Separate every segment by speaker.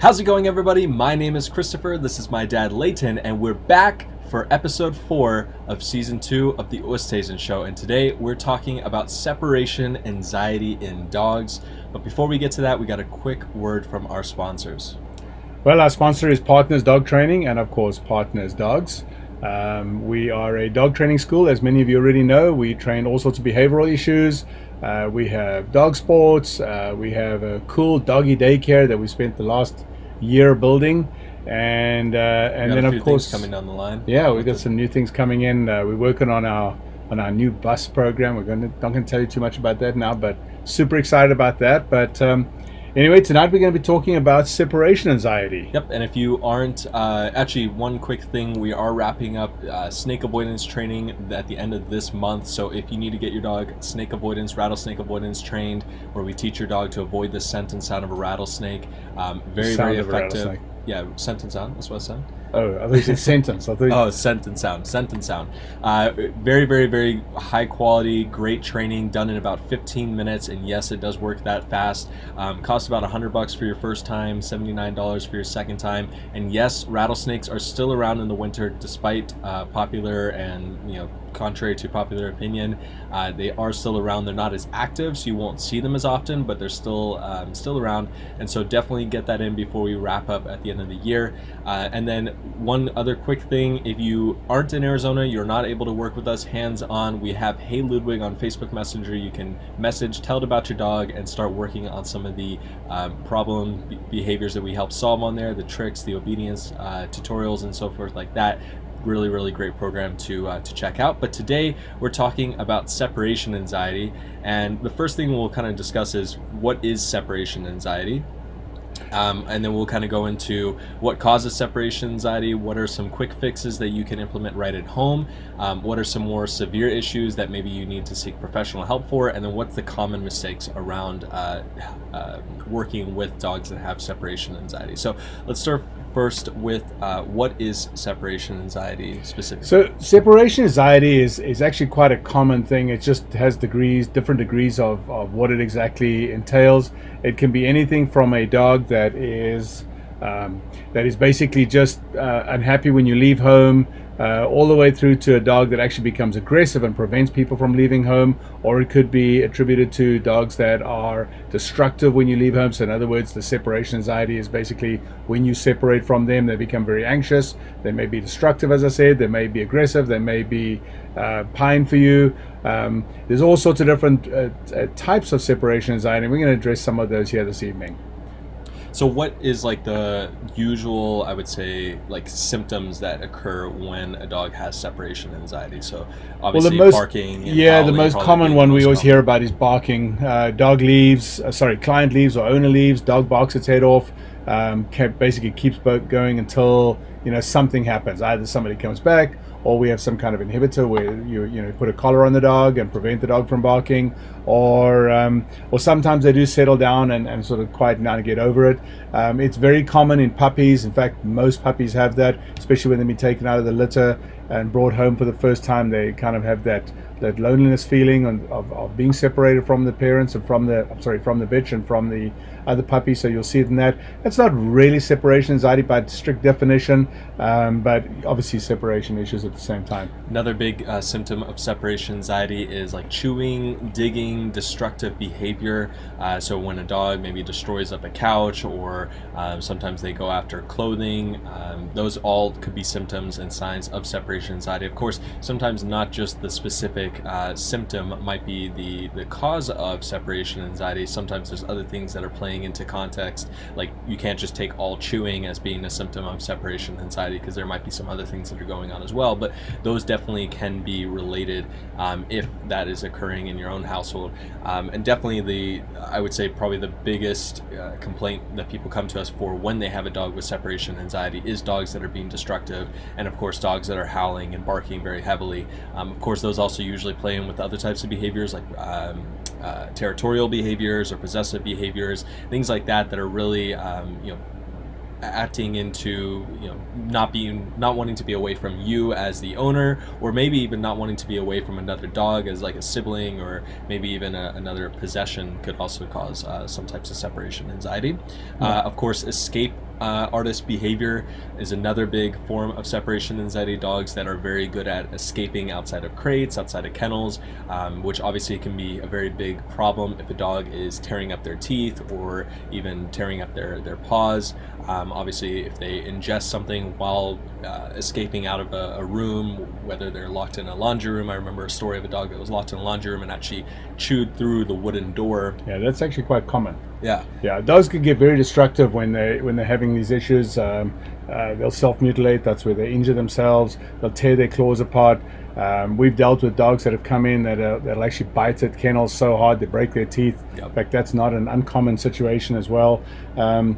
Speaker 1: How's it going, everybody? My name is Christopher, this is my dad Layton, and we're back for episode 4 of season 2 of the Oosthuisen show. And today we're talking about separation anxiety in dogs. But before we get to that, we got a quick word from our sponsors.
Speaker 2: Well, our sponsor is Partners Dog Training and of course Partners Dogs. We are a dog training school, as many of you already know. We train all sorts of behavioral issues. We have dog sports. We have a cool doggy daycare that we spent the last year building, and then of course
Speaker 1: coming down the line.
Speaker 2: Yeah, we've got some new things coming in. We're working on our new bus program. Not going to tell you too much about that now, but super excited about that. But anyway, tonight we're going to be talking about separation anxiety.
Speaker 1: Yep, and if you aren't, actually one quick thing, we are wrapping up snake avoidance training at the end of this month. So if you need to get your dog snake avoidance, rattlesnake avoidance trained, where we teach your dog to avoid the scent and sound of a rattlesnake, very effective. Yeah, scent and sound, that's what I said.
Speaker 2: Oh, I thought you said sentence.
Speaker 1: Scent and sound. Very high quality, great training, done in about 15 minutes. And yes, it does work that fast. Costs about $100 for your first time, $79 for your second time. And yes, rattlesnakes are still around in the winter, despite popular and contrary to popular opinion, they are still around. They're not as active, so you won't see them as often, but they're still around. And so definitely get that in before we wrap up at the end of the year. And then one other quick thing, if you aren't in Arizona, you're not able to work with us hands-on, we have HeyLudwig on Facebook Messenger. You can message, tell it about your dog, and start working on some of the problem behaviors that we help solve on there, the tricks, the obedience tutorials, and so forth like that. Really great program to check out. But today we're talking about separation anxiety, and the first thing we'll kind of discuss is what is separation anxiety. And then we'll kind of go into what causes separation anxiety, what are some quick fixes that you can implement right at home, what are some more severe issues that maybe you need to seek professional help for, and then what's the common mistakes around working with dogs that have separation anxiety. So let's start first with what is separation anxiety specifically?
Speaker 2: So separation anxiety is actually quite a common thing. It just has different degrees of what it exactly entails. It can be anything from a dog that is basically just unhappy when you leave home, all the way through to a dog that actually becomes aggressive and prevents people from leaving home, or it could be attributed to dogs that are destructive when you leave home. So in other words, the separation anxiety is basically when you separate from them, they become very anxious. They may be destructive, as I said. They may be aggressive. They may be pine for you. There's all sorts of different types of separation anxiety, and we're going to address some of those here this evening.
Speaker 1: So what is like the usual, I would say, like symptoms that occur when a dog has separation anxiety? So obviously barking.
Speaker 2: Yeah, the most common one we always hear about is barking. Client leaves or owner leaves, dog barks its head off, basically keeps going until something happens. Either somebody comes back, or we have some kind of inhibitor where you put a collar on the dog and prevent the dog from barking, or sometimes they do settle down and sort of quieten down and get over it. It's very common in puppies. In fact, most puppies have that, especially when they've been taken out of the litter and brought home for the first time. They kind of have that loneliness feeling of being separated from the parents and from the bitch and from the other puppy. So you'll see it in that. It's not really separation anxiety by strict definition, but obviously separation issues at the same time.
Speaker 1: Another big symptom of separation anxiety is like chewing, digging, destructive behavior. So when a dog maybe destroys up a couch, or sometimes they go after clothing, those all could be symptoms and signs of separation anxiety. Of course, sometimes not just the specific symptom might be the cause of separation anxiety. Sometimes there's other things that are playing into context. Like you can't just take all chewing as being a symptom of separation anxiety, because there might be some other things that are going on as well. But those definitely can be related if that is occurring in your own household. And definitely I would say probably the biggest complaint that people come to us for when they have a dog with separation anxiety is dogs that are being destructive, and of course dogs that are howling and barking very heavily. Of course, those also usually play in with other types of behaviors like territorial behaviors or possessive behaviors, things like that are really acting into not wanting to be away from you as the owner, or maybe even not wanting to be away from another dog as like a sibling, or maybe even another possession could also cause some types of separation anxiety. Of course, escape artist behavior is another big form of separation anxiety. Dogs that are very good at escaping outside of crates, outside of kennels, which obviously can be a very big problem if a dog is tearing up their teeth or even tearing up their paws. Obviously, if they ingest something while escaping out of a room, whether they're locked in a laundry room. I remember a story of a dog that was locked in a laundry room and actually chewed through the wooden door.
Speaker 2: Yeah, that's actually quite common.
Speaker 1: Yeah.
Speaker 2: Yeah, dogs can get very destructive when they're having these issues. They'll self-mutilate. That's where they injure themselves. They'll tear their claws apart. We've dealt with dogs that have come in that'll actually bite at kennels so hard they break their teeth.
Speaker 1: Yep.
Speaker 2: In fact, that's not an uncommon situation as well. And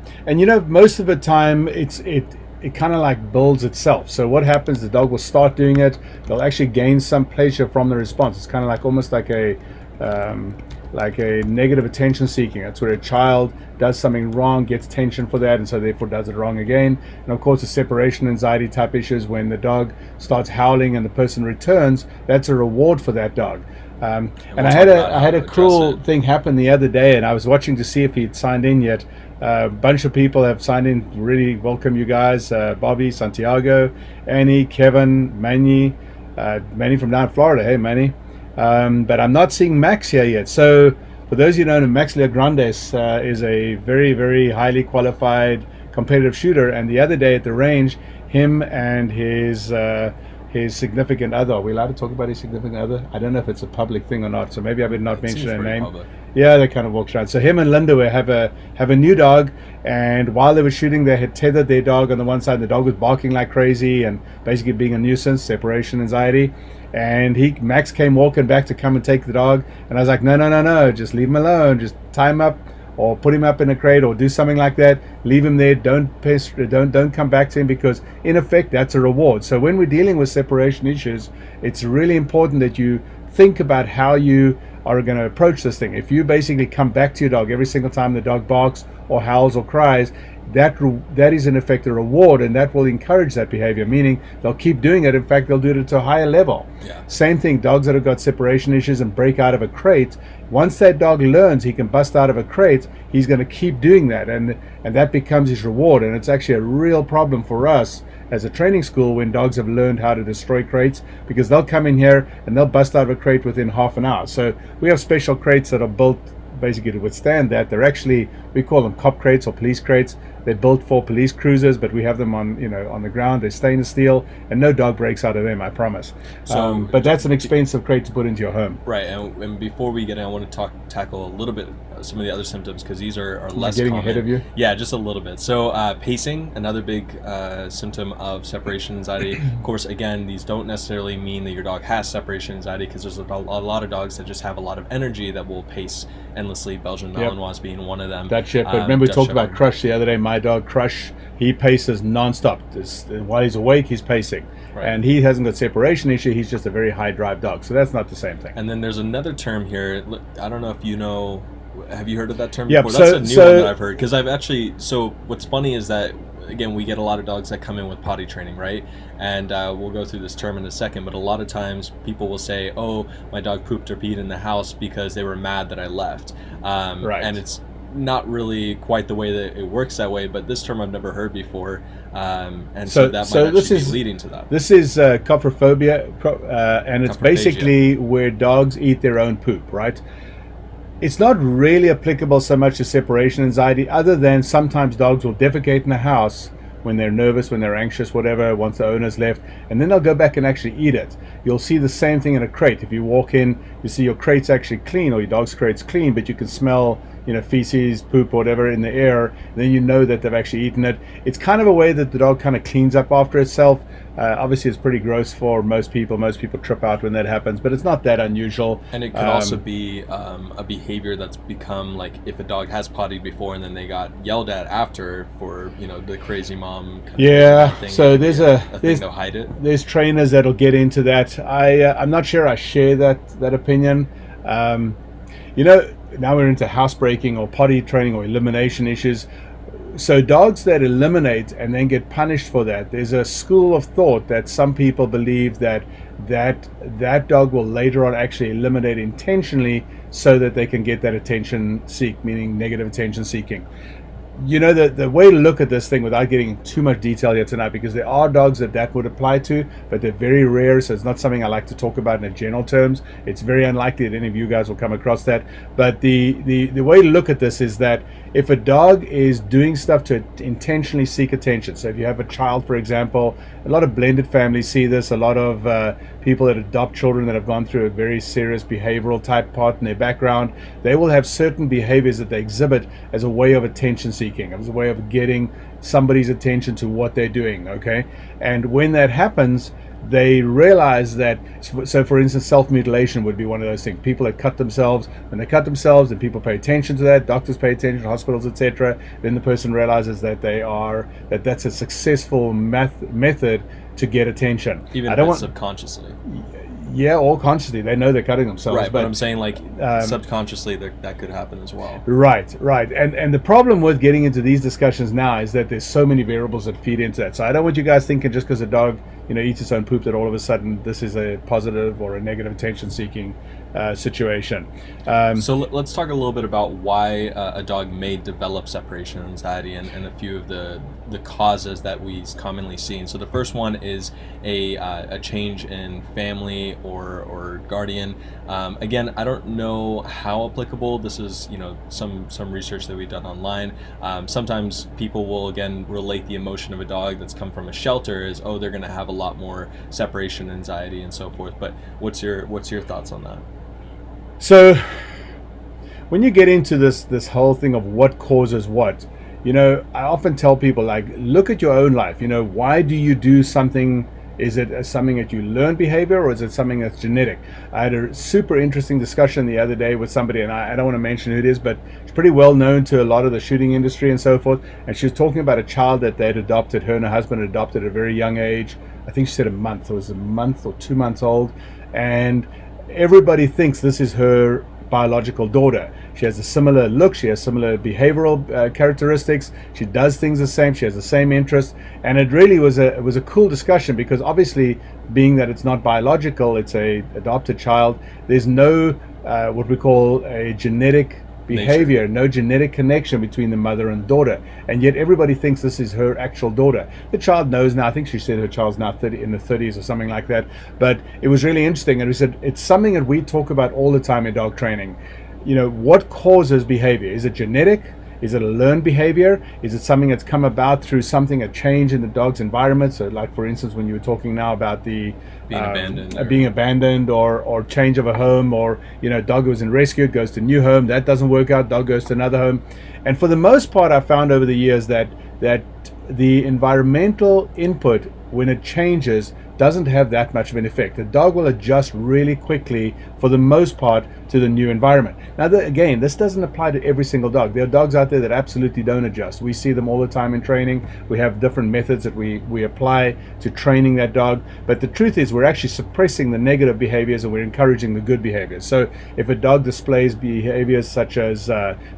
Speaker 2: most of the time it kind of like builds itself. So what happens, the dog will start doing it. They'll actually gain some pleasure from the response. It's kind of like almost like a negative attention seeking. That's where a child does something wrong, gets tension for that, and so therefore does it wrong again. And of course, the separation anxiety type issues, when the dog starts howling and the person returns, that's a reward for that dog. And I had a cruel thing happen the other day, and I was watching to see if he'd signed in yet. A bunch of people have signed in. Really welcome you guys. Bobby, Santiago, Annie, Kevin, Manny from down in Florida. Hey, Manny. But I'm not seeing Max here yet. So for those of you who know, Max Leograndes is a very, very highly qualified competitive shooter. And the other day at the range, him and his significant other. Are we allowed to talk about his significant other? I don't know if it's a public thing or not, so maybe I would not mention their name.
Speaker 1: Public.
Speaker 2: Yeah, they kind of walks around. So him and Linda have a new dog, and while they were shooting, they had tethered their dog on the one side. The dog was barking like crazy and basically being a nuisance, separation anxiety. And Max came walking back to come and take the dog, and I was like, no, just leave him alone. Just tie him up, or put him up in a crate, or do something like that. Leave him there. Don't come back to him, because in effect that's a reward. So when we're dealing with separation issues, it's really important that you think about how you are going to approach this thing. If you basically come back to your dog every single time the dog barks or howls or cries, that is in effect a reward, and that will encourage that behavior, meaning they'll keep doing it. In fact, they'll do it to a higher level.
Speaker 1: Yeah.
Speaker 2: Same thing, dogs that have got separation issues and break out of a crate, once that dog learns he can bust out of a crate, he's going to keep doing that, and that becomes his reward. And it's actually a real problem for us as a training school when dogs have learned how to destroy crates, because they'll come in here and they'll bust out of a crate within half an hour. So we have special crates that are built basically to withstand that. They're actually, we call them cop crates or police crates. They're built for police cruisers, but we have them on the ground. They're stainless steel, and no dog breaks out of them, I promise. So, but that's an expensive crate to put into your home.
Speaker 1: Right, and before we get in, I want to tackle a little bit some of the other symptoms, because these are less
Speaker 2: getting
Speaker 1: common.
Speaker 2: Ahead of you?
Speaker 1: Yeah, just a little bit. So pacing, another big symptom of separation anxiety. Of course, again, these don't necessarily mean that your dog has separation anxiety, because there's a lot of dogs that just have a lot of energy that will pace endlessly. Belgian Malinois being one of them.
Speaker 2: That shit. But remember, we talked about Crush the other day. My dog Crush, he paces nonstop. While he's awake, he's pacing. Right. And he hasn't got separation issue. He's just a very high drive dog. So that's not the same thing.
Speaker 1: And then there's another term here. I don't know if you know. Have you heard of that term
Speaker 2: before?
Speaker 1: That's a new one that I've heard. Because I've actually. So what's funny is that, again, we get a lot of dogs that come in with potty training, right? And we'll go through this term in a second, but a lot of times people will say, oh, my dog pooped or peed in the house because they were mad that I left.
Speaker 2: Right.
Speaker 1: And it's not really quite the way that it works that way, but this term I've never heard before. And so that might actually be leading to that.
Speaker 2: This is coprophobia, and it's basically where dogs eat their own poop, right? It's not really applicable so much to separation anxiety, other than sometimes dogs will defecate in the house when they're nervous, when they're anxious, whatever, once the owner's left, and then they'll go back and actually eat it. You'll see the same thing in a crate. If you walk in, you see your crate's actually clean, or your dog's crate's clean, but you can smell feces, poop, or whatever in the air, then you know that they've actually eaten it. It's kind of a way that the dog kind of cleans up after itself. Obviously, it's pretty gross for most people. Most people trip out when that happens, but it's not that unusual.
Speaker 1: And it could also be a behavior that's become, like, if a dog has pottied before and then they got yelled at after for, the crazy mom.
Speaker 2: Yeah, so there's
Speaker 1: thing to hide it.
Speaker 2: There's trainers that'll get into that. I'm not sure I share that opinion. Now we're into housebreaking or potty training or elimination issues. So dogs that eliminate and then get punished for that, there's a school of thought that some people believe that dog will later on actually eliminate intentionally so that they can get that attention seek, meaning negative attention seeking. the way to look at this thing without getting into too much detail here tonight, because there are dogs that would apply to, but they're very rare, so it's not something I like to talk about in general terms. It's very unlikely that any of you guys will come across that. But the way to look at this is that if a dog is doing stuff to intentionally seek attention, so if you have a child, for example, a lot of blended families see this, a lot of people that adopt children that have gone through a very serious behavioral type part in their background, they will have certain behaviors that they exhibit as a way of attention seeking, as a way of getting somebody's attention to what they're doing, okay? And when that happens, they realize that, so for instance, self-mutilation would be one of those things. People that cut themselves, when they cut themselves, and people pay attention to that, doctors pay attention, hospitals, etc., then the person realizes that that's a successful method to get attention.
Speaker 1: Even if it's subconsciously.
Speaker 2: Yeah, or consciously. They know they're cutting themselves.
Speaker 1: Right, but I'm saying subconsciously that could happen as well.
Speaker 2: Right. And the problem with getting into these discussions now is that there's so many variables that feed into that. So I don't want you guys thinking just because a dog eats its own poop that all of a sudden this is a positive or a negative attention-seeking situation.
Speaker 1: So let's talk a little bit about why a dog may develop separation anxiety and a few of the causes that we commonly see. And so the first one is a change in family or guardian. Again, I don't know how applicable this is. Some research that we've done online. Sometimes people will again relate the emotion of a dog that's come from a shelter as, oh, they're going to have a lot more separation anxiety and so forth. But what's your thoughts on that?
Speaker 2: So when you get into this whole thing of what causes what, I often tell people, like, look at your own life. Why do you do something? Is it something that you learn behavior, or is it something that's genetic? I had a super interesting discussion the other day with somebody, and I don't want to mention who it is, but it's pretty well known to a lot of the shooting industry and so forth. And she was talking about a child that they'd adopted, her and her husband adopted at a very young age. I think she said a month. It was a month or 2 months old. And everybody thinks this is her biological daughter. She has a similar look, she has similar behavioral characteristics, she does things the same, she has the same interests, and it really was a cool discussion, because obviously, being that it's not biological, it's a adopted child, there's no what we call a genetic behavior, no genetic connection between the mother and daughter, and yet everybody thinks this is her actual daughter. The child knows now. I think she said her child's now in the 30s or something like that, but it was really interesting, and we said it's something that we talk about all the time in dog training. What causes behavior? Is it genetic? Is it a learned behavior? Is it something that's come about through something, a change in the dog's environment? So like, for instance, when you were talking now about the being abandoned or change of a home, or dog was in rescue, goes to new home, that doesn't work out, dog goes to another home. And for the most part, I found over the years that the environmental input, when it changes, doesn't have that much of an effect. The dog will adjust really quickly, for the most part, to the new environment. Now, again, this doesn't apply to every single dog. There are dogs out there that absolutely don't adjust. We see them all the time in training. We have different methods that we apply to training that dog. But the truth is, we're actually suppressing the negative behaviors and we're encouraging the good behaviors. So if a dog displays behaviors such as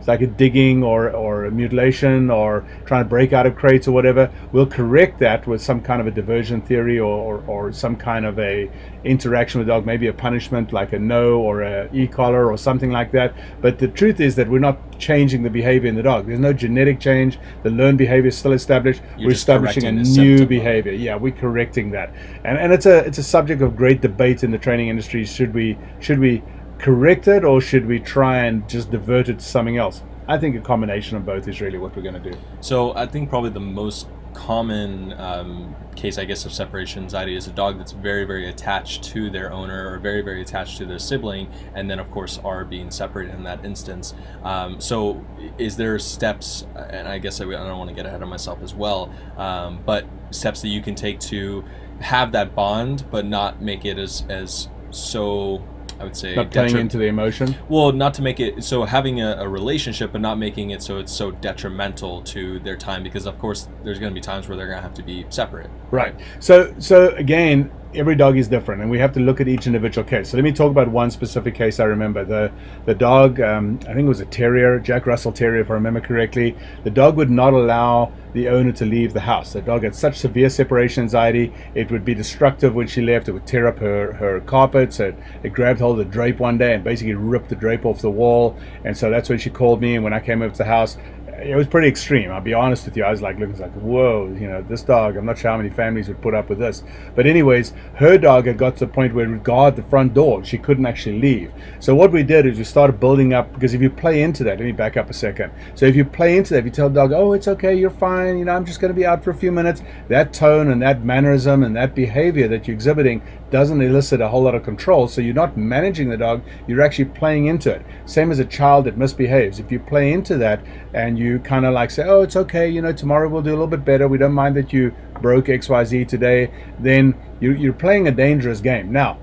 Speaker 2: like a digging or a mutilation or trying to break out of crates or whatever, we'll correct that with some kind of a diversion theory or some kind of a interaction with the dog, maybe a punishment like a no or a e-collar or something like that. But the truth is that we're not changing the behavior in the dog. There's no genetic change. The learned behavior is still established. We're establishing a new behavior. Yeah, we're correcting that. And it's a subject of great debate in the training industry. Should we correct it, or should we try and just divert it to something else? I think a combination of both is really what we're going to do.
Speaker 1: So I think probably the most common case, I guess, of separation anxiety is a dog that's very, very attached to their owner, or very, very attached to their sibling, and then of course are being separated in that instance. So is there steps, and I guess I don't want to get ahead of myself as well, but steps that you can take to have that bond but not make it as so, I would say,
Speaker 2: not playing into the emotion.
Speaker 1: Well, not to make it so, having a relationship, but not making it so it's so detrimental to their time, because of course there's going to be times where they're going to have to be separate.
Speaker 2: Right. So again, every dog is different, and we have to look at each individual case. So let me talk about one specific case I remember. The dog, I think it was a terrier, Jack Russell Terrier, if I remember correctly. The dog would not allow the owner to leave the house. The dog had such severe separation anxiety, it would be destructive when she left. It would tear up her carpets. It grabbed hold of the drape one day and basically ripped the drape off the wall. And so that's when she called me, and when I came over to the house, it was pretty extreme. I'll be honest with you. I was like looking like, whoa, this dog, I'm not sure how many families would put up with this. But anyways, her dog had got to the point where it would guard the front door. She couldn't actually leave. So what we did is we started building up, because if you play into that, let me back up a second. So if you play into that, if you tell the dog, oh, it's okay, you're fine, I'm just going to be out for a few minutes, that tone and that mannerism and that behavior that you're exhibiting doesn't elicit a whole lot of control. So you're not managing the dog, you're actually playing into it. Same as a child that misbehaves. If you play into that and you kind of like say, oh, it's okay, tomorrow we'll do a little bit better, we don't mind that you broke XYZ today, then you're playing a dangerous game. Now,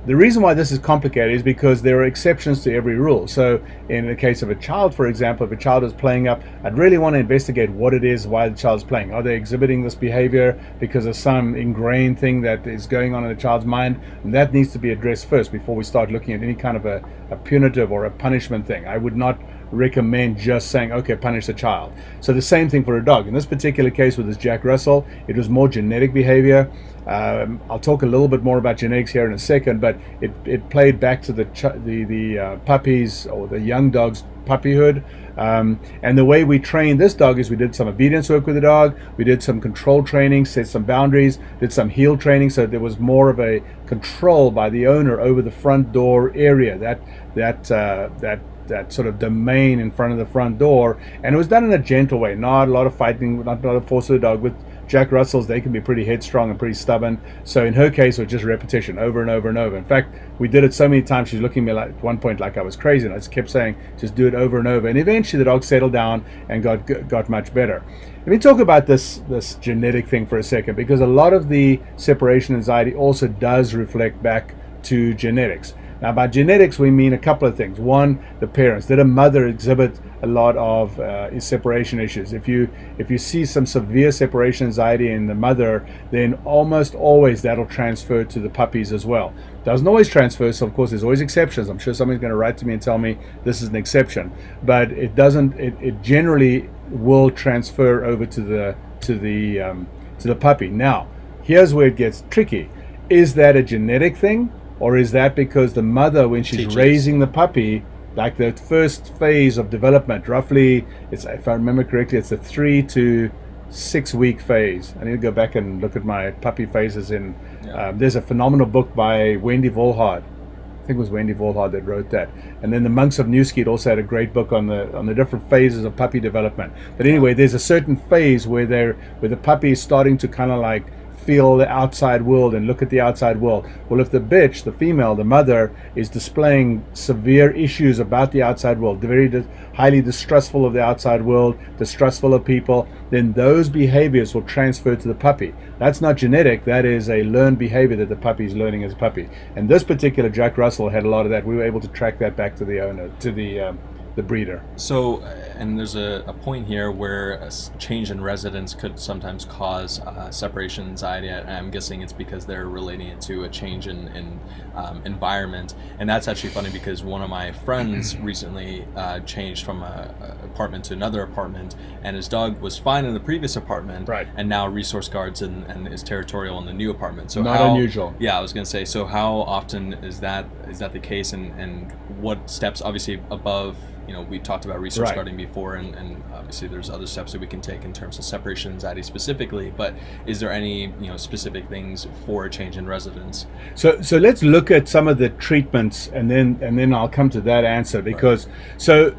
Speaker 2: the reason why this is complicated is because there are exceptions to every rule. So in the case of a child, for example, if a child is playing up, I'd really want to investigate what it is, why the child is playing. Are they exhibiting this behavior because of some ingrained thing that is going on in the child's mind? And that needs to be addressed first before we start looking at any kind of a punitive or a punishment thing. I would not recommend just saying, okay, punish the child. So the same thing for a dog. In this particular case with this Jack Russell, it was more genetic behavior. I'll talk a little bit more about genetics here in a second, but it played back to the puppies or the young dog's puppyhood. And the way we trained this dog is we did some obedience work with the dog, we did some control training, set some boundaries, did some heel training, so there was more of a control by the owner over the front door area, that sort of domain in front of the front door. And it was done in a gentle way, not a lot of fighting, not a lot of force of the dog. With Jack Russells, they can be pretty headstrong and pretty stubborn. So in her case, it was just repetition over and over and over. In fact, we did it so many times, she's looking at me like, at one point like I was crazy, and I just kept saying, just do it over and over. And eventually the dog settled down and got much better. Let me talk about this genetic thing for a second, because a lot of the separation anxiety also does reflect back to genetics. Now, by genetics, we mean a couple of things. One, the parents. Did a mother exhibit a lot of separation issues? If you see some severe separation anxiety in the mother, then almost always that'll transfer to the puppies as well. Doesn't always transfer, so of course there's always exceptions. I'm sure somebody's going to write to me and tell me this is an exception, but it doesn't. It generally will transfer over to the puppy. Now, here's where it gets tricky. Is that a genetic thing? Or is that because the mother, when she's raising the puppy, like the first phase of development, roughly, if I remember correctly, it's a 3 to 6 week phase. I need to go back and look at my puppy phases. There's a phenomenal book by Wendy Volhard. I think it was Wendy Volhard that wrote that. And then the Monks of Newskeet also had a great book on the different phases of puppy development. But anyway, there's a certain phase where the puppy is starting to kind of like feel the outside world and look at the outside world. Well, if the bitch, the female, the mother, is displaying severe issues about the outside world, very highly distrustful of the outside world, distrustful of people, then those behaviors will transfer to the puppy. That's not genetic, that is a learned behavior that the puppy is learning as a puppy. And this particular Jack Russell had a lot of that. We were able to track that back to the owner, to the breeder.
Speaker 1: So, and there's a point here where a change in residence could sometimes cause separation anxiety. I'm guessing it's because they're relating it to a change in environment. And that's actually funny because one of my friends recently changed from an apartment to another apartment, and his dog was fine in the previous apartment,
Speaker 2: right,
Speaker 1: and now resource guards and is territorial in the new apartment. So
Speaker 2: not unusual. Yeah,
Speaker 1: I was going to say, so how often is that the case, and what steps, obviously above, we talked about resource guarding before, and obviously there's other steps that we can take in terms of separation anxiety specifically, but is there any specific things for a change in residence?
Speaker 2: So let's look at some of the treatments, and then I'll come to that answer, because so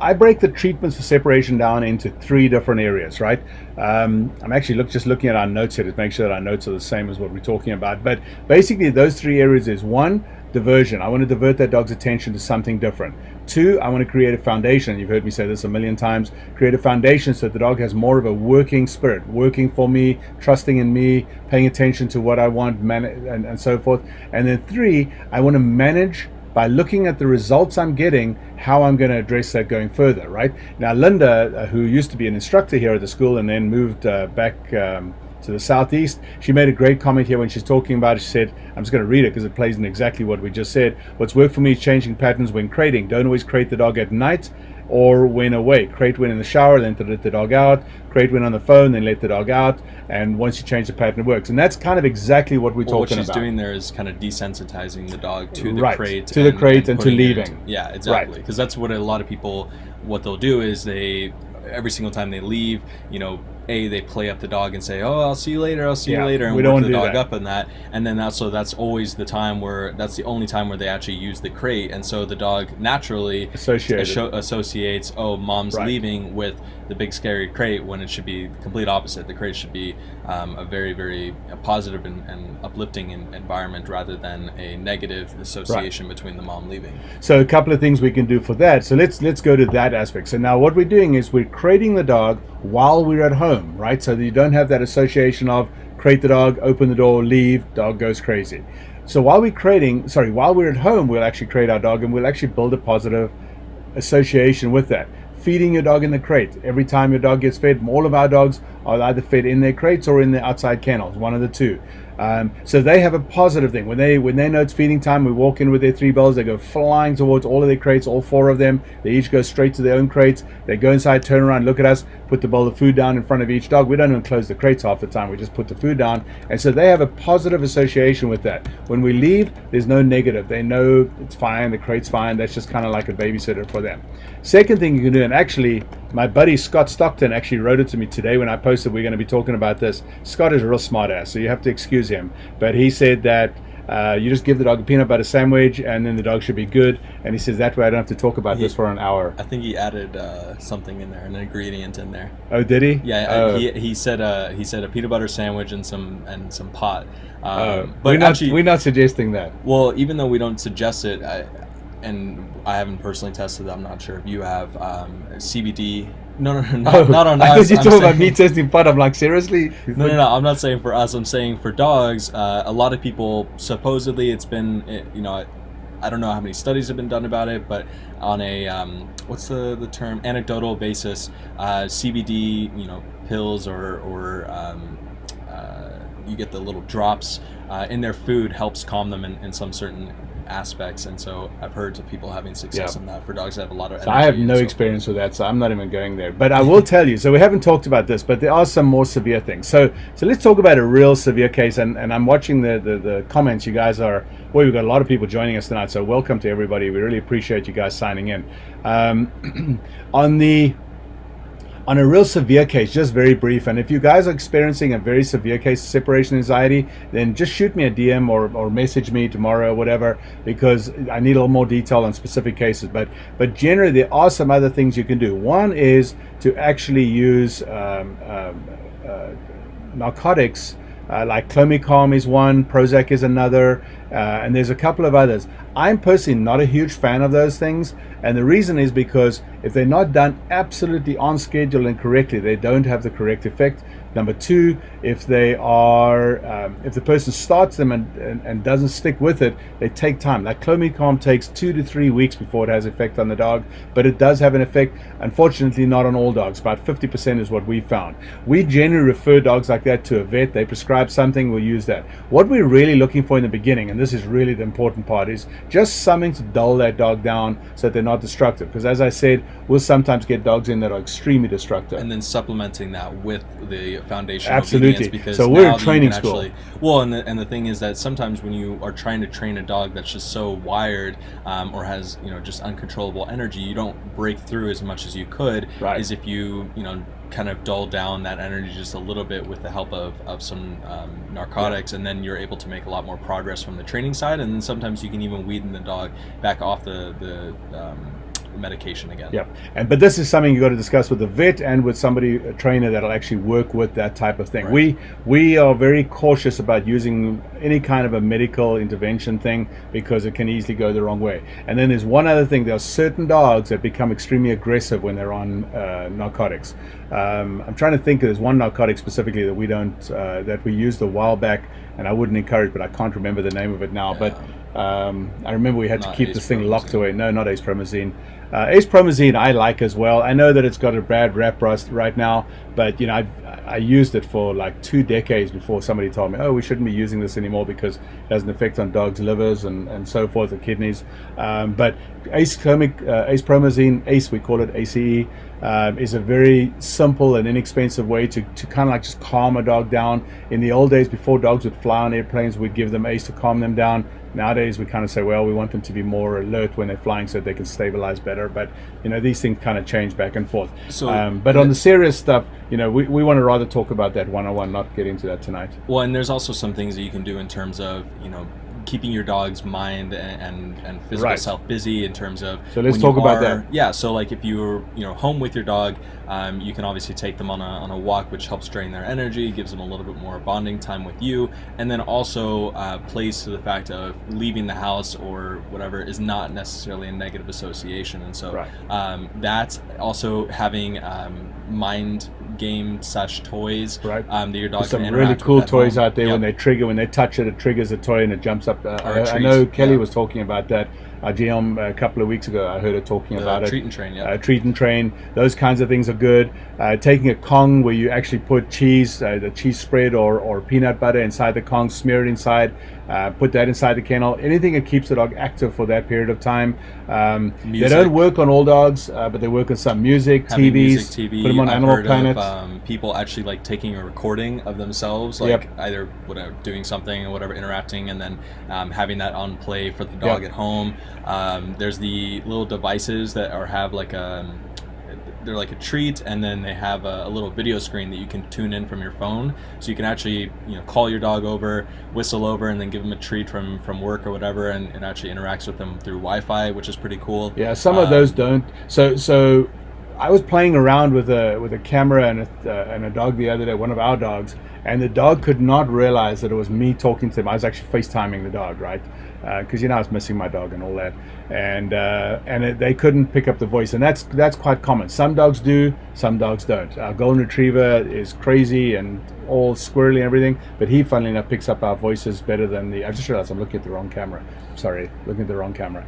Speaker 2: I break the treatments for separation down into 3 different areas, right? I'm actually just looking at our notes here to make sure that our notes are the same as what we're talking about, but basically those 3 areas is: 1, diversion. I want to divert that dog's attention to something different. 2, I want to create a foundation. You've heard me say this a million times. Create a foundation so that the dog has more of a working spirit, working for me, trusting in me, paying attention to what I want, and so forth. And then 3, I want to manage by looking at the results I'm getting, how I'm going to address that going further, right? Now, Linda, who used to be an instructor here at the school and then moved back to the southeast, she made a great comment here when she's talking about it. She said, I'm just going to read it because it plays in exactly what we just said. What's worked for me is changing patterns when crating. Don't always crate the dog at night or when awake. Crate when in the shower, then to let the dog out. Crate when on the phone, then let the dog out. And once you change the pattern, it works. And that's kind of exactly what we're talking about.
Speaker 1: What she's doing there is kind of desensitizing the dog to the crate.
Speaker 2: To the crate and to leaving.
Speaker 1: Yeah, exactly. Because that's what a lot of people, what they'll do is they every single time they leave, they play up the dog and say, "Oh, I'll see you later. I'll see you later," and
Speaker 2: we don't
Speaker 1: work the
Speaker 2: do
Speaker 1: dog
Speaker 2: that.
Speaker 1: up in that. And then that's always the time that's the only time where they actually use the crate, and so the dog naturally associates, "Oh, mom's leaving," with the big scary crate, when it should be the complete opposite. The crate should be a very, very positive and uplifting environment, rather than a negative association between the mom leaving.
Speaker 2: So a couple of things we can do for that. So let's go to that aspect. So now what we're doing is we're crating the dog while we're at home, right? So that you don't have that association of crate the dog, open the door, leave, dog goes crazy. So while we're at home, we'll actually crate our dog, and we'll actually build a positive association with that. Feeding your dog in the crate. Every time your dog gets fed, all of our dogs are either fed in their crates or in the outside kennels, one of the two. So they have a positive thing. When they know it's feeding time, we walk in with their 3 bells, they go flying towards all of their crates, all 4 of them. They each go straight to their own crates. They go inside, turn around, look at us, put the bowl of food down in front of each dog. We don't even close the crates half the time. We just put the food down. And so they have a positive association with that. When we leave, there's no negative. They know it's fine, the crate's fine. That's just kind of like a babysitter for them. Second thing you can do, and actually my buddy Scott Stockton actually wrote it to me today when I posted we're going to be talking about this. Scott is a real smart ass, so you have to excuse him. But he said that you just give the dog a peanut butter sandwich and then the dog should be good. And he says that way I don't have to talk about this for an hour.
Speaker 1: I think he added something in there, an ingredient in there.
Speaker 2: Oh, did he?
Speaker 1: Yeah, he said a peanut butter sandwich and some pot.
Speaker 2: But we're not suggesting that.
Speaker 1: Well, even though we don't suggest it, and I haven't personally tested it, I'm not sure if you have, CBD. No, not on us.
Speaker 2: I thought you talking about me testing pot. I'm like, seriously?
Speaker 1: No, I'm not saying for us. I'm saying for dogs. A lot of people, supposedly, it's been, I don't know how many studies have been done about it, but on a, what's the term, anecdotal basis, CBD, pills or you get the little drops in their food helps calm them in some certain aspects, and so I've heard of people having success in that for dogs that have a lot of energy.
Speaker 2: So I have no experience with that, so I'm not even going there. But I will tell you, so we haven't talked about this, but there are some more severe things. So let's talk about a real severe case, and I'm watching the comments. You guys are, well, we've got a lot of people joining us tonight, so welcome to everybody. We really appreciate you guys signing in. On a real severe case, just very brief, and if you guys are experiencing a very severe case of separation anxiety, then just shoot me a DM or message me tomorrow or whatever, because I need a little more detail on specific cases. But generally, there are some other things you can do. One is to actually use narcotics, like Clomicalm is one, Prozac is another, and there's a couple of others. I'm personally not a huge fan of those things, and the reason is because if they're not done absolutely on schedule and correctly, they don't have the correct effect. Number two, if they are, if the person starts them and doesn't stick with it, they take time. Like Clomicalm takes 2 to 3 weeks before it has effect on the dog, but it does have an effect. Unfortunately, not on all dogs. About 50% is what we found. We generally refer dogs like that to a vet. They prescribe something, we'll use that. What we're really looking for in the beginning, and this is really the important part, is just something to dull that dog down so that they're not destructive. Because as I said, we'll sometimes get dogs in that are extremely destructive.
Speaker 1: And then supplementing that with the foundation
Speaker 2: absolutely
Speaker 1: obedience, because
Speaker 2: so we're in training school.
Speaker 1: And the thing is that sometimes when you are trying to train a dog that's just so wired or has just uncontrollable energy, you don't break through as much as you could, as if you kind of dull down that energy just a little bit with the help of some narcotics, and then you're able to make a lot more progress from the training side, and then sometimes you can even wean the dog back off the medication again.
Speaker 2: But this is something you got to discuss with the vet and with somebody, a trainer, that'll actually work with that type of thing. We are very cautious about using any kind of a medical intervention thing because it can easily go the wrong way. And then there's one other thing. There are certain dogs that become extremely aggressive when they're on narcotics. I'm trying to think. There's one narcotic specifically that we don't that we used a while back, and I wouldn't encourage, but I can't remember the name of it now. But I remember we had to keep this thing locked away. No, not acepromazine. Acepromazine I like as well. I know that it's got a bad rap right now, but I used it for like 2 decades before somebody told me, oh, we shouldn't be using this anymore because it has an effect on dogs' livers and so forth, and kidneys. But acepromazine, ACE, we call it ACE, is a very simple and inexpensive way to kind of like just calm a dog down. In the old days, before dogs would fly on airplanes, we'd give them ACE to calm them down. Nowadays we kind of say, well, we want them to be more alert when they're flying so they can stabilize better. But these things kind of change back and forth.
Speaker 1: So,
Speaker 2: but on the serious stuff, we want to rather talk about that one-on-one, not get into that tonight.
Speaker 1: Well, and there's also some things that you can do in terms of keeping your dog's mind and physical self busy in terms of.
Speaker 2: So let's talk about that.
Speaker 1: Yeah. So like if you're home with your dog, you can obviously take them on a walk, which helps drain their energy, gives them a little bit more bonding time with you, and then also plays to the fact of leaving the house or whatever is not necessarily a negative association, and so that's also having mind game / toys that your dog
Speaker 2: some
Speaker 1: can
Speaker 2: really
Speaker 1: interact
Speaker 2: cool
Speaker 1: with at
Speaker 2: toys
Speaker 1: home.
Speaker 2: out there. When they touch it, it triggers a toy and it jumps up. I know Kelly was talking about that. Our GM a couple of weeks ago, I heard her talking about
Speaker 1: treat and train,
Speaker 2: treat and train. Those kinds of things are good. Taking a Kong where you actually put cheese, the cheese spread or peanut butter inside the Kong, smear it inside, put that inside the kennel. Anything that keeps the dog active for that period of time. They don't work on all dogs, but they work on some music, TVs. Put them on Animal Planet.
Speaker 1: People actually like taking a recording of themselves, like either doing something or whatever, interacting, and then having that on play for the dog at home. There's the little devices that have like they're like a treat, and then they have a little video screen that you can tune in from your phone, so you can actually call your dog over, whistle over, and then give them a treat from work or whatever, and it actually interacts with them through Wi-Fi, which is pretty cool.
Speaker 2: Yeah, some of those don't. So I was playing around with a camera and a dog the other day, one of our dogs, and the dog could not realize that it was me talking to him. I was actually FaceTiming the dog, right? Because I was missing my dog and all that, and they couldn't pick up the voice, and that's quite common. Some dogs do, some dogs don't. Our golden retriever is crazy and all squirrely and everything, but he, funnily enough, picks up our voices better than I just realized I'm looking at the wrong camera. Sorry, looking at the wrong camera.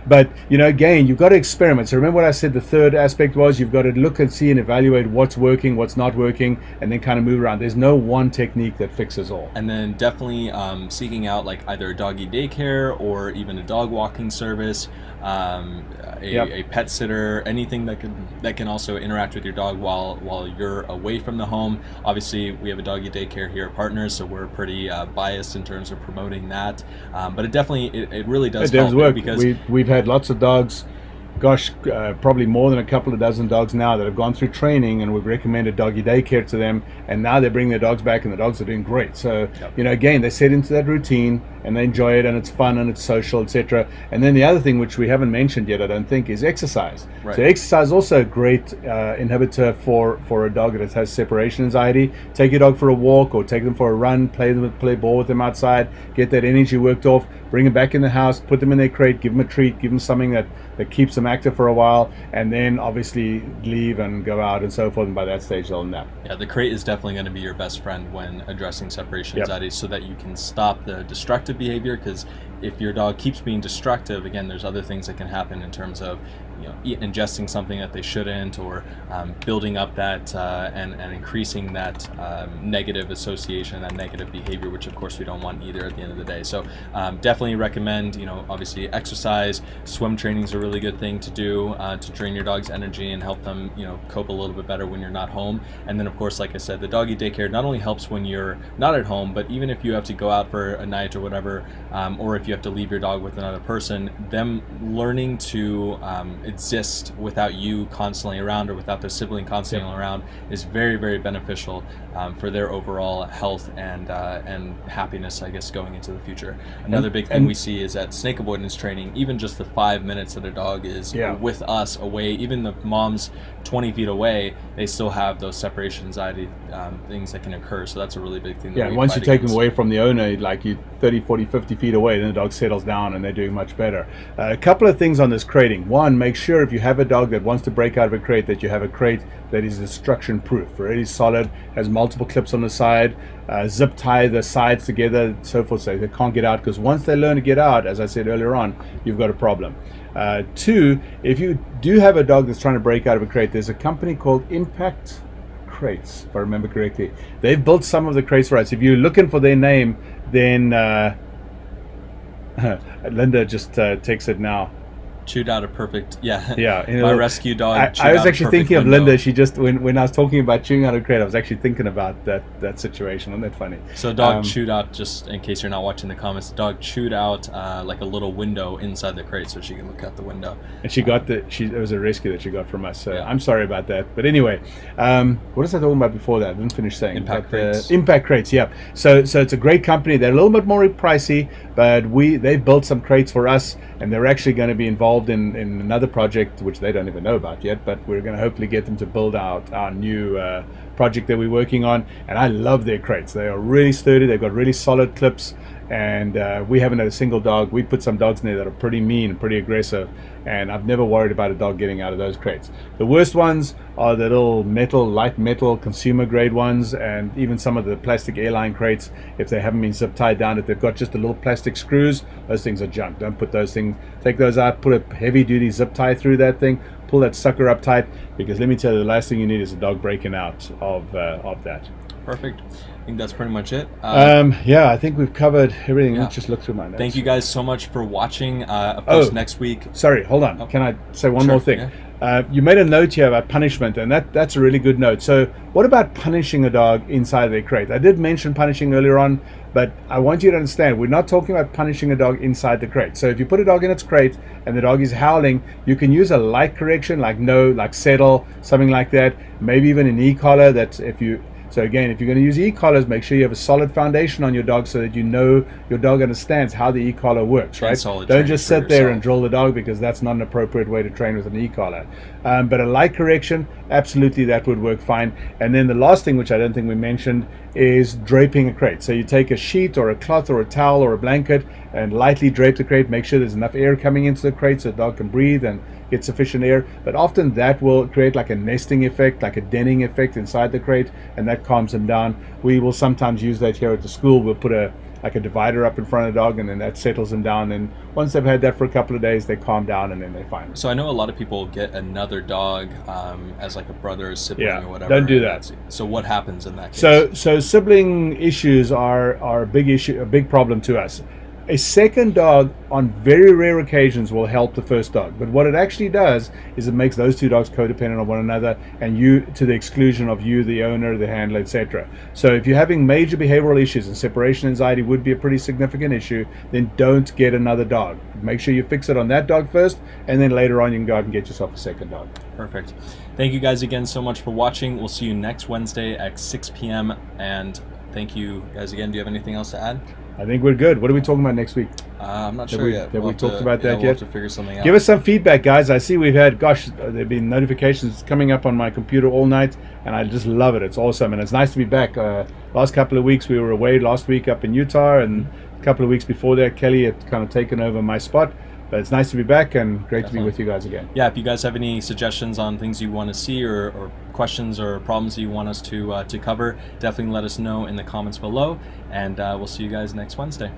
Speaker 2: But again, you've got to experiment. So remember what I said. The third aspect was you've got to look and see and evaluate what's working, what's not working, and then kind of move around. There's no one technique that fixes all.
Speaker 1: And then definitely seeking out like either a doggy daycare or even a dog walking service, a pet sitter, anything that can also interact with your dog while you're away from the home. Obviously, we have a doggy daycare here at Partners, so we're pretty biased in terms of promoting that. But it really does help
Speaker 2: work
Speaker 1: because
Speaker 2: we've had lots of dogs. Gosh, probably more than a couple of dozen dogs now that have gone through training, and we've recommended doggy daycare to them, and now they bring their dogs back and the dogs are doing great. So again, they set into that routine and they enjoy it, and it's fun and it's social, etc. And then the other thing, which we haven't mentioned yet, I don't think, is exercise. So exercise is also a great inhibitor for a dog that has separation anxiety. Take your dog for a walk or take them for a run, play ball with them outside, get that energy worked off, bring them back in the house, put them in their crate, give them a treat, give them something that keeps them active for a while, and then obviously leave and go out and so forth, and by that stage they'll nap.
Speaker 1: Yeah, the crate is definitely going to be your best friend when addressing separation anxiety, so that you can stop the destructive behavior, because if your dog keeps being destructive, again, there's other things that can happen in terms of ingesting something that they shouldn't, or building up that and increasing that negative association, that negative behavior, which of course we don't want either at the end of the day. So definitely recommend, obviously exercise. Swim training is a really good thing to do to drain your dog's energy and help them cope a little bit better when you're not home. And then of course, like I said, the doggy daycare not only helps when you're not at home, but even if you have to go out for a night or whatever, or if you have to leave your dog with another person, them learning to exist without you constantly around, or without their sibling constantly around, is very, very beneficial for their overall health and happiness, I guess, going into the future. Another big thing we see is that snake avoidance training, even just the 5 minutes that a dog is with us away, even the mom's 20 feet away, they still have those separation anxiety things that can occur. So that's a really big thing.
Speaker 2: And once you take them away from the owner, like you 30, 40, 50 feet away, then the dog settles down and they're doing much better. A couple of things on this crating. One, make sure if you have a dog that wants to break out of a crate, that you have a crate that is destruction proof, really solid, has multiple clips on the side, zip tie the sides together, so forth, so they can't get out, because once they learn to get out, as I said earlier on, you've got a problem. Two, if you do have a dog that's trying to break out of a crate, there's a company called Impact Crates, if I remember correctly. They've built some of the crates for us. If you're looking for their name, then Linda just takes it now.
Speaker 1: Chewed out a perfect, yeah.
Speaker 2: Yeah,
Speaker 1: My rescue dog.
Speaker 2: I was actually thinking of Linda.
Speaker 1: window.
Speaker 2: She just when I was talking about chewing out a crate, I was actually thinking about that situation. Wasn't that funny?
Speaker 1: So dog chewed out, just in case you're not watching the comments, the dog chewed out like a little window inside the crate so she can look out the window.
Speaker 2: And she got it was a rescue that she got from us. So
Speaker 1: Yeah.
Speaker 2: I'm sorry about that. But anyway, what was I talking about before that? I didn't finish saying.
Speaker 1: Impact
Speaker 2: But,
Speaker 1: crates.
Speaker 2: Impact crates, yeah. So it's a great company. They're a little bit more pricey, but they've built some crates for us, and they're actually going to be involved in another project which they don't even know about yet. But we're going to hopefully get them to build out our new project that we're working on. And I love their crates. They are really sturdy. They've got really solid clips. And we haven't had a single dog. We put some dogs in there that are pretty mean and pretty aggressive, and I've never worried about a dog getting out of those crates. The worst ones are the little light metal, consumer grade ones, and even some of the plastic airline crates, if they haven't been zip tied down, if they've got just the little plastic screws, those things are junk. Don't put those things, take those out, put a heavy duty zip tie through that thing, pull that sucker up tight, because let me tell you, the last thing you need is a dog breaking out of that.
Speaker 1: Perfect. I think that's pretty much it.
Speaker 2: Yeah, I think we've covered everything.
Speaker 1: Yeah.
Speaker 2: Let's just look through my notes.
Speaker 1: Thank you guys so much for watching. Of course, next week.
Speaker 2: Sorry, hold on. Can I say one
Speaker 1: Sure,
Speaker 2: more thing?
Speaker 1: yeah.
Speaker 2: You made a note here about punishment, and that's a really good note. So what about punishing a dog inside their crate? I did mention punishing earlier on, but I want you to understand, we're not talking about punishing a dog inside the crate. So if you put a dog in its crate and the dog is howling, you can use a light correction like settle, something like that. Maybe even an e-collar. So again, if you're going to use e-collars, make sure you have a solid foundation on your dog so that you know your dog understands how the e-collar works, right? Don't just sit there and drill the dog, because that's not an appropriate way to train with an e-collar. But a light correction, absolutely, that would work fine. And then the last thing, which I don't think we mentioned, is draping a crate. So you take a sheet or a cloth or a towel or a blanket and lightly drape the crate. Make sure there's enough air coming into the crate so the dog can breathe and get sufficient air. But often that will create like a nesting effect, like a denning effect inside the crate, and that calms them down. We will sometimes use that here at the school. We'll put a divider up in front of the dog, and then that settles them down. And once they've had that for a couple of days, they calm down, and then they're fine.
Speaker 1: So I know a lot of people get another dog as like a brother or sibling or whatever.
Speaker 2: Don't do that.
Speaker 1: So what happens in that case?
Speaker 2: So sibling issues are a big issue, a big problem to us. A second dog on very rare occasions will help the first dog, but what it actually does is it makes those two dogs codependent on one another, and you to the exclusion of you, the owner, the handler, etc. So if you're having major behavioral issues, and separation anxiety would be a pretty significant issue, then don't get another dog. Make sure you fix it on that dog first, and then later on you can go out and get yourself a second dog.
Speaker 1: Perfect. Thank you guys again so much for watching. We'll see you next Wednesday at 6 p.m. And thank you guys again. Do you have anything else to add?
Speaker 2: I think we're good. What are we talking about next week?
Speaker 1: I'm not sure yet.
Speaker 2: Have we talked about that
Speaker 1: we'll
Speaker 2: yet?
Speaker 1: have to figure something out.
Speaker 2: Give us some feedback, guys. I see we've had, there have been notifications coming up on my computer all night, and I just love it. It's awesome, and it's nice to be back. Last couple of weeks, we were away last week up in Utah, and a couple of weeks before that, Kelly had kind of taken over my spot. But it's nice to be back, and great to be with you guys again.
Speaker 1: Yeah, if you guys have any suggestions on things you want to see, or questions or problems that you want us to cover, definitely let us know in the comments below, and we'll see you guys next Wednesday.